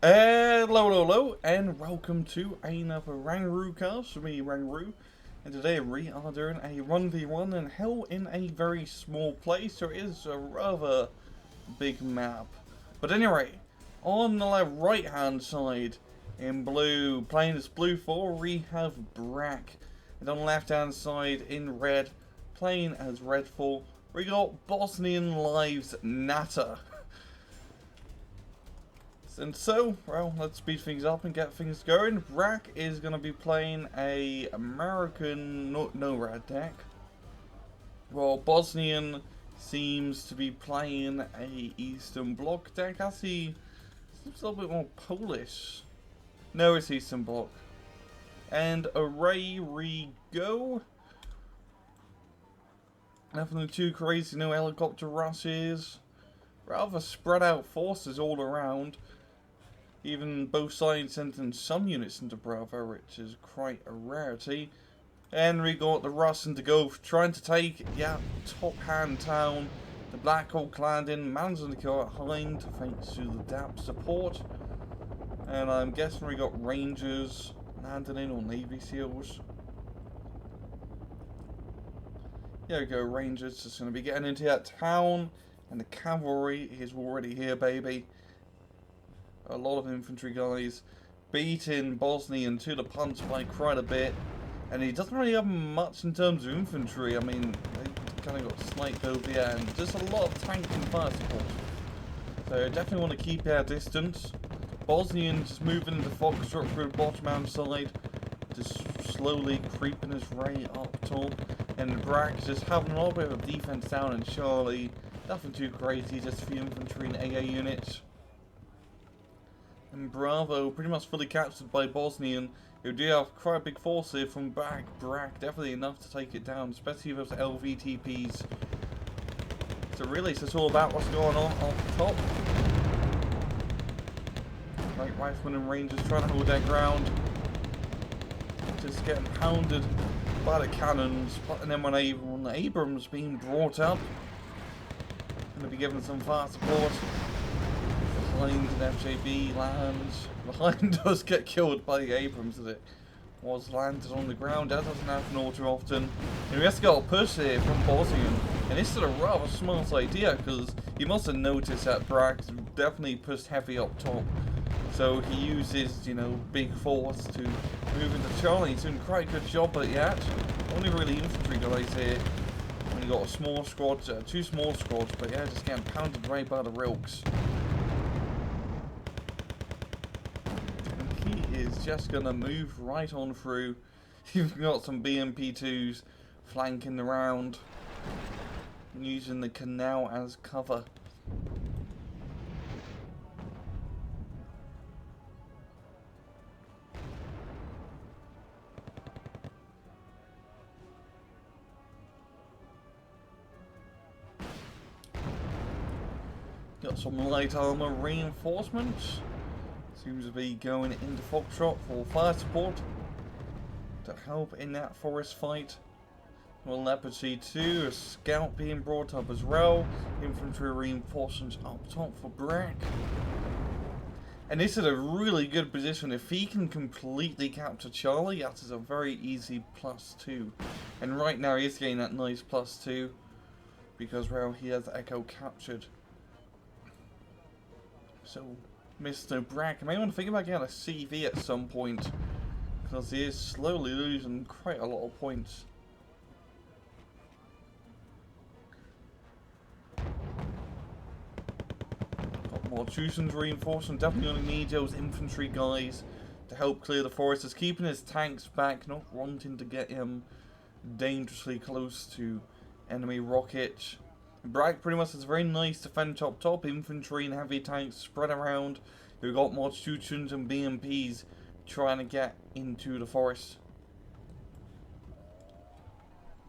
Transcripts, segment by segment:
Hello, and welcome to another RANGROO cast with me, RANGROO. And today we are doing a 1v1 in hell in a very small place, so it is a rather big map. But anyway, on the right hand side, in blue, playing as blue 4, we have Brack. And on the left hand side, in red, playing as red 4, we got Bosnian Lives Natter. And so, well, let's speed things up and get things going. Brack is going to be playing a American NORAD deck, while Bosnian seems to be playing a Eastern Bloc deck. Actually, seems a little bit more Polish. No, it's Eastern Bloc. And away we go. Nothing too crazy, no helicopter rushes. Rather spread out forces all around. Even both sides sending some units into Bravo, which is quite a rarity. And we got the Russian to go trying to take, top hand town. The Black Hawk landing, managing to kill it Hind thanks to the DAP support. And I'm guessing we got Rangers landing in, or Navy SEALs. Here we go, Rangers just going to be getting into that town. And the cavalry is already here, baby. A lot of infantry guys beating Bosnian to the punch by quite a bit, and he doesn't really have much in terms of infantry. I mean, they kind of got sniped over the end. Just a lot of tank and fire support. So definitely want to keep our distance. Bosnian just moving into Foxtrot through the bottom hand side, just slowly creeping his way up top, and Brack just having a little bit of defense down in Charlie. Nothing too crazy, just a few infantry and AA units. And Bravo pretty much fully captured by Bosnian, who do have quite a big force here from Brack. Definitely enough to take it down, especially with those LVTPs. So really, it's just all about what's going on off the top. Right, Riflemen and Rangers trying to hold their ground. Just getting pounded by the cannons. And then when the Abrams being brought up, going to be given some fire support. Behind an FJB lands. Behind does get killed by the Abrams as it was landed on the ground. That doesn't happen all too often. And we have to get a push here from Bosnian. And this is a rather smart idea, because you must have noticed that Brack definitely pushed heavy up top. So he uses, big force to move into Charlie. He's doing quite a good job at that. Only really infantry guys here. And you got a small squad, two small squads, but yeah, just getting pounded right by the Rilks. Is just gonna move right on through. You've got some BMP2s flanking around, using the canal as cover. Got some light armor reinforcements. Seems to be going into Foxtrot for fire support to help in that forest fight. Well, Leopard 2, a scout being brought up as well. Infantry reinforcements up top for Brack. And this is a really good position. If he can completely capture Charlie, that is a very easy +2. And right now he is getting that nice +2 because, well, he has Echo captured. So Mr. Brack, I may want to think about getting a CV at some point, because he is slowly losing quite a lot of points. Got more Chuson's reinforcement, definitely going to need those infantry guys to help clear the forest. He's keeping his tanks back, not wanting to get him dangerously close to enemy rockets. Brack pretty much has a very nice defense up top, infantry and heavy tanks spread around. We've got more Stuchens and BMPs trying to get into the forest.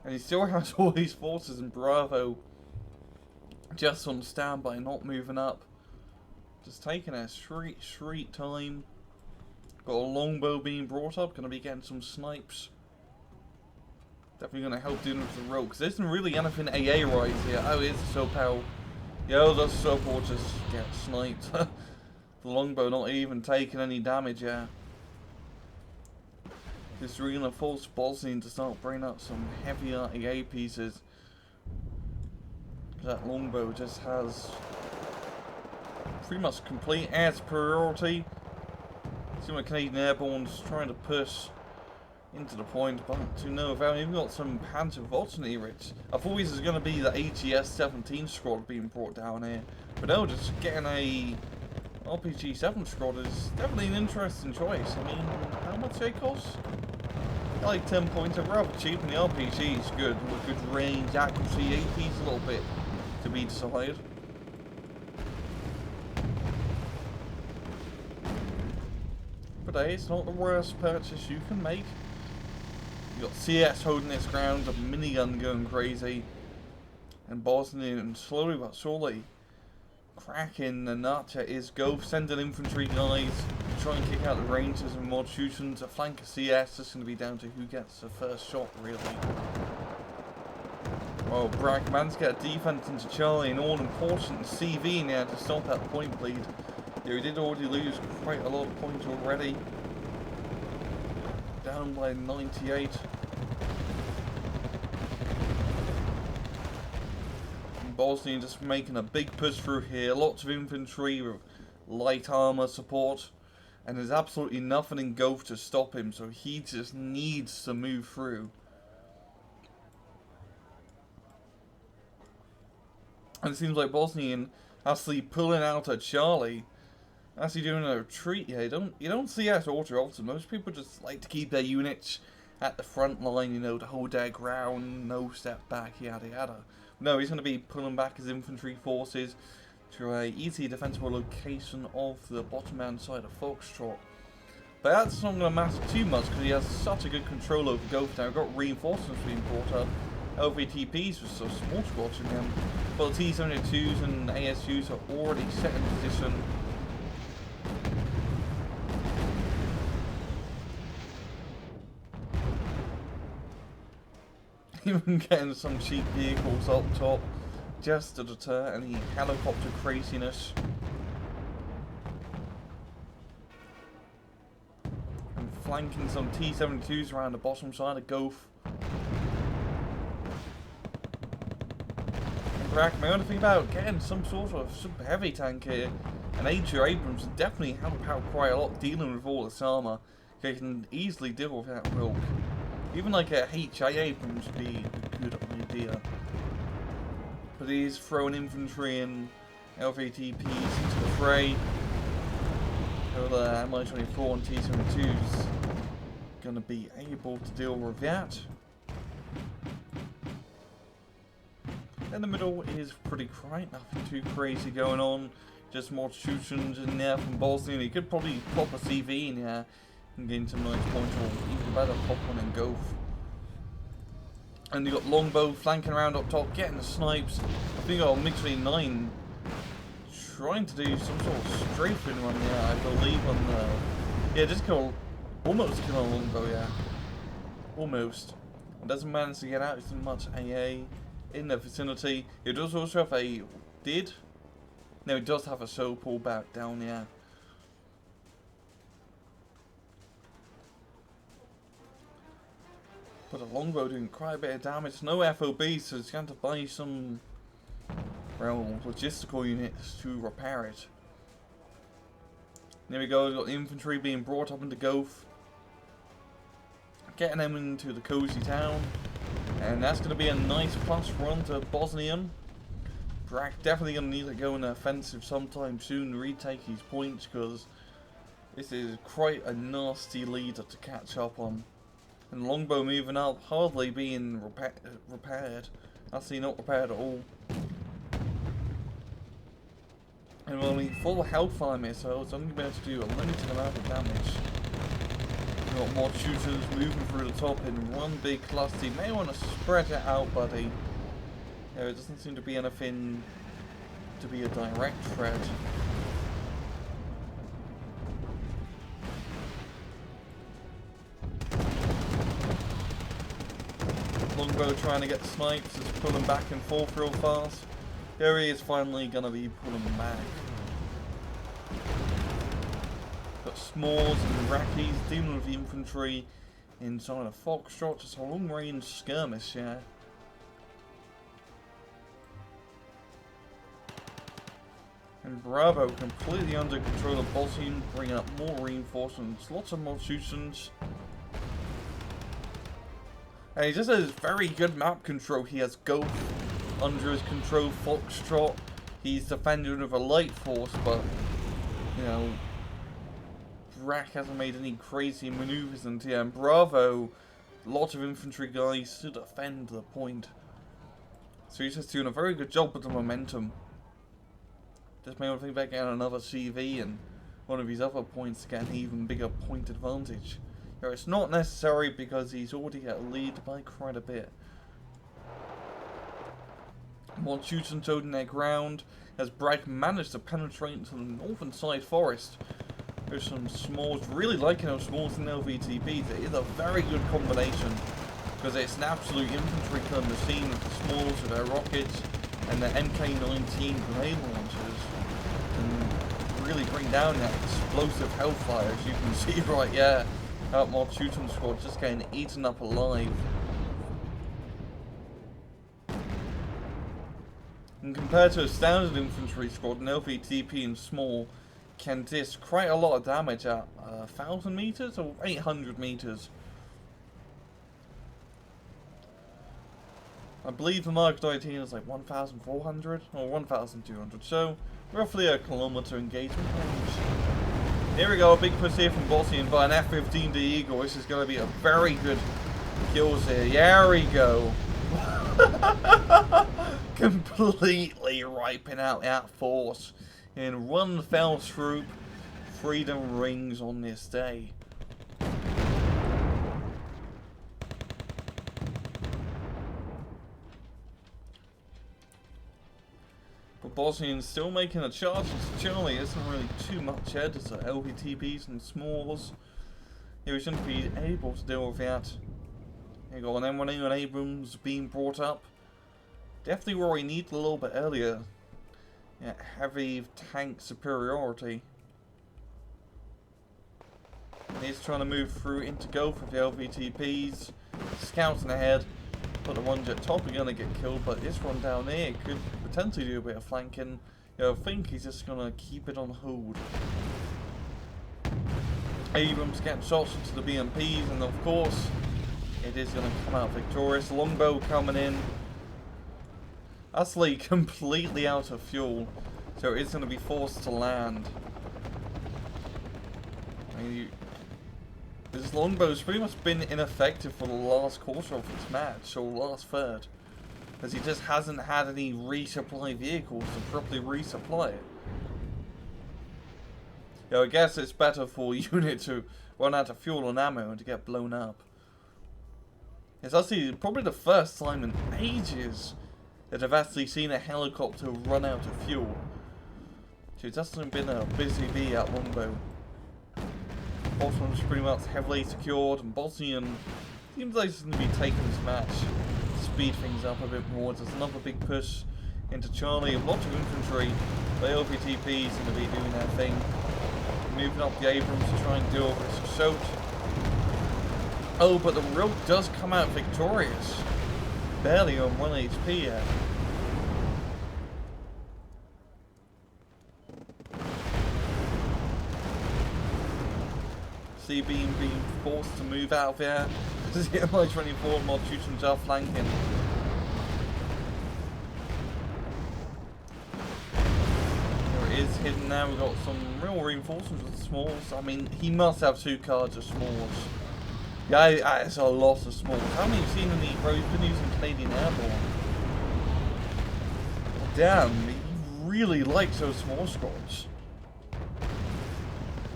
And he still has all these forces in Bravo just on standby, not moving up. Just taking a sweet time. Got a longbow being brought up, gonna be getting some snipes. Definitely going to help dealing with the rogue, because there isn't really anything AA right here. Oh, it's so powerful. Yo, those support just get sniped The longbow not even taking any damage yet. This is really going to force Bosnian to start bringing up some heavy RTA pieces. That longbow just has pretty much complete air superiority. See my Canadian Airborne's trying to push into the point, but to no avail. Even got some Panzer which I thought this was going to be the ATS-17 squad being brought down here. But no, just getting a RPG-7 squad is definitely an interesting choice. I mean, how much they cost? Like 10 points, they're rather cheap, and the RPG is good, with good range, accuracy, AP's a little bit to be decided. But hey, it's not the worst purchase you can make. You got CS holding its ground, a minigun going crazy, and Bosnian slowly but surely cracking the nut at his go, sending infantry guys to try and kick out the Rangers and mod shooting to flank a CS. It's going to be down to who gets the first shot, really. Well, Brack managed to get a defense into Charlie, an all-important CV now to stop that point bleed. Yeah, we did already lose quite a lot of points already. Down by 98. Bosnian just making a big push through here. Lots of infantry with light armor support, and there's absolutely nothing in Gulf to stop him, so he just needs to move through. And it seems like Bosnian actually pulling out at Charlie, actually doing a retreat here. You don't see that ultra often. Most people just like to keep their units at the front line, you know, to hold their ground, no step back, yada yada. No, he's going to be pulling back his infantry forces to a easy defensible location of the bottom hand side of Foxtrot. But that's not going to matter too much because he has such a good control over Gulf now. We've got reinforcements being brought up. LVTPs with some small squads in them. But the T-72s and ASUs are already set in position. Even getting some cheap vehicles up top just to deter any helicopter craziness. And flanking some T-72s around the bottom side of Gulf. And Brack, my only thing about getting some sort of super heavy tank here, and A2 Abrams would definitely help out quite a lot dealing with all this armor. They can easily deal with that milk. Even like a HI Abrams would be a good idea. But he's throwing infantry and LVTPs into the fray. So the Mi-24 and T-72's gonna be able to deal with that. In the middle is pretty quiet, nothing too crazy going on. Just more shootions in there from Bosnian. He could probably pop a CV in here and gain some nice points, or even better, pop one and go. And you got Longbow flanking around up top, getting the snipes. I think I got Mixley 9 trying to do some sort of strafing run there, I believe, on the... Yeah, just almost kill on Longbow, yeah. Almost. It doesn't manage to get out, it's much AA in the vicinity. It does also have a... No, it does have a soul pullback down, yeah. But a longbow doing quite a bit of damage. No FOB, so it's going to buy some, well, logistical units to repair it. There we go, we've got the infantry being brought up into Gulf. Getting them into the cozy town. And that's going to be a nice plus run to Bosnian. Brack definitely going to need to go in the offensive sometime soon to retake his points, because this is quite a nasty leader to catch up on. And Longbow moving up, hardly being repaired. Actually not repaired at all. And only full Hellfire missiles, only be able to do a limited amount of damage. We've got more shooters moving through the top in one big cluster. You may want to spread it out, buddy. There doesn't seem to be anything to be a direct threat. Longbow trying to get the snipes, is pulling back and forth real fast. There he is finally going to be pulling back. S'mores and Iraqis dealing with the infantry inside a Foxtrot. Just a long-range skirmish, yeah. And Bravo completely under control of Bosnian, bringing up more reinforcements, lots of more Teutones. And he just has very good map control. He has Golf under his control, Foxtrot. He's defending with a light force, but, you know, Brack hasn't made any crazy maneuvers into here. And Bravo, lots of infantry guys to defend the point. So he's just doing a very good job with the momentum. Just made me think about getting another CV and one of his other points to get an even bigger point advantage. You know, it's not necessary because he's already at a lead by quite a bit. More Teutons holding their ground as Brack managed to penetrate into the northern side forest. There's some S'mores, really liking those S'mores and LVTBs. It is a very good combination because it's an absolute infantry killing machine with the S'mores with their rockets and the MK19 grenade launchers, and really bring down that explosive hellfire, as you can see right here. Out more Teuton squad just getting eaten up alive. And compared to a standard infantry squad, an LVTP and small can dish quite a lot of damage at 1,000 meters or 800 meters. I believe the Mark 19 is like 1,400 or 1,200, so roughly a kilometer engagement range. Here we go, a big push here from Bosnian by an F-15 to Eagle. This is going to be a very good kills here. There we go. Completely wiping out that force in one fell swoop. Freedom rings on this day. But Bosnian's still making a charge into Charlie. Isn't really too much here. There's LVTBs and S'mores. Yeah, we shouldn't be able to deal with that. Here you go, an M1A and Abrams being brought up. Definitely where we need a little bit earlier. Yeah, heavy tank superiority. And he's trying to move through into Gulf with the LVTPs. Scouting ahead. But the ones at top are going to get killed, but this one down here could potentially do a bit of flanking. You know, I think he's just going to keep it on hold. Abrams getting shots into the BMPs, and of course, it is going to come out victorious. Longbow coming in. Utterly completely out of fuel, so it is going to be forced to land. I mean, this Longbow's pretty much been ineffective for the last quarter of this match, or last third, because he just hasn't had any resupply vehicles to properly resupply it. You know, I guess it's better for a unit to run out of fuel and ammo and to get blown up. It's actually probably the first time in ages that I've actually seen a helicopter run out of fuel. So it's actually been a busy bee at Longbow. Bosnian's pretty much heavily secured, and Bosnian seems like it's going to be taking this match to speed things up a bit more. There's another big push into Charlie, lots of infantry. The LVTP is going to be doing their thing. Moving up the Abrams to try and deal with this assault. Oh, but the Rogue does come out victorious. Barely on 1 HP yet. C-Beam being forced to move out of there. Does he get my 24 mod Teutons are flanking? There it is hidden now. We've got some real reinforcements with S'mores. I mean, he must have 2 cards of S'mores. Yeah, it's a lot of S'mores. How many have you seen in the Pro? He's been using Canadian Airborne. Damn, he really likes those S'more squads.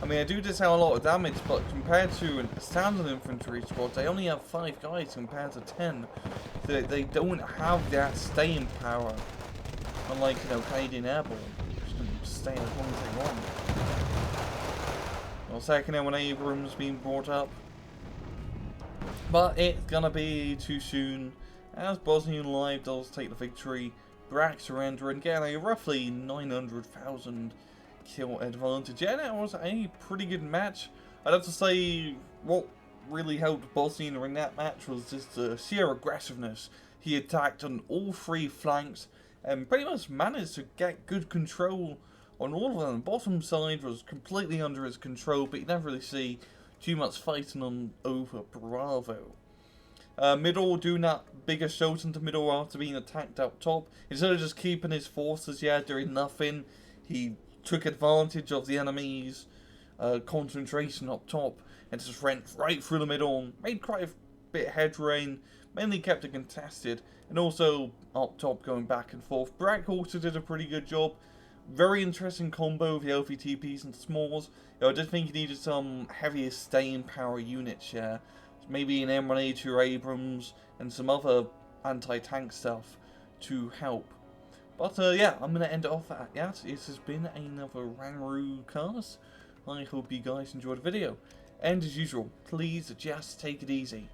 I mean, I do just have a lot of damage, but compared to a standard infantry squad, they only have 5 guys compared to 10. They don't have that staying power. Unlike, you know, Canadian Airborne, which can stay as long as they want. Well, second M1 Abrams being brought up. But it's gonna be too soon, as Bosnian Live does take the victory. Brack surrendering, getting a roughly 900,000 kill advantage. Yeah, that was a pretty good match. I'd have to say what really helped Bosnian in that match was just the sheer aggressiveness. He attacked on all 3 flanks and pretty much managed to get good control on all of them. The bottom side was completely under his control, but you never really see too much fighting on over Bravo. Middle doing that bigger shot into middle after being attacked up top. Instead of just keeping his forces, doing nothing, he took advantage of the enemy's concentration up top and just went right through the middle. Made quite a bit of headway, mainly kept it contested, and also up top going back and forth. Brack also did a pretty good job. Very interesting combo of the LVTPs and smalls. I did think he needed some heavier staying power units here. Maybe an M1A2 Abrams and some other anti-tank stuff to help. But yeah, I'm going to end it off at that. This has been another RANGROO cast. I hope you guys enjoyed the video. And as usual, please just take it easy.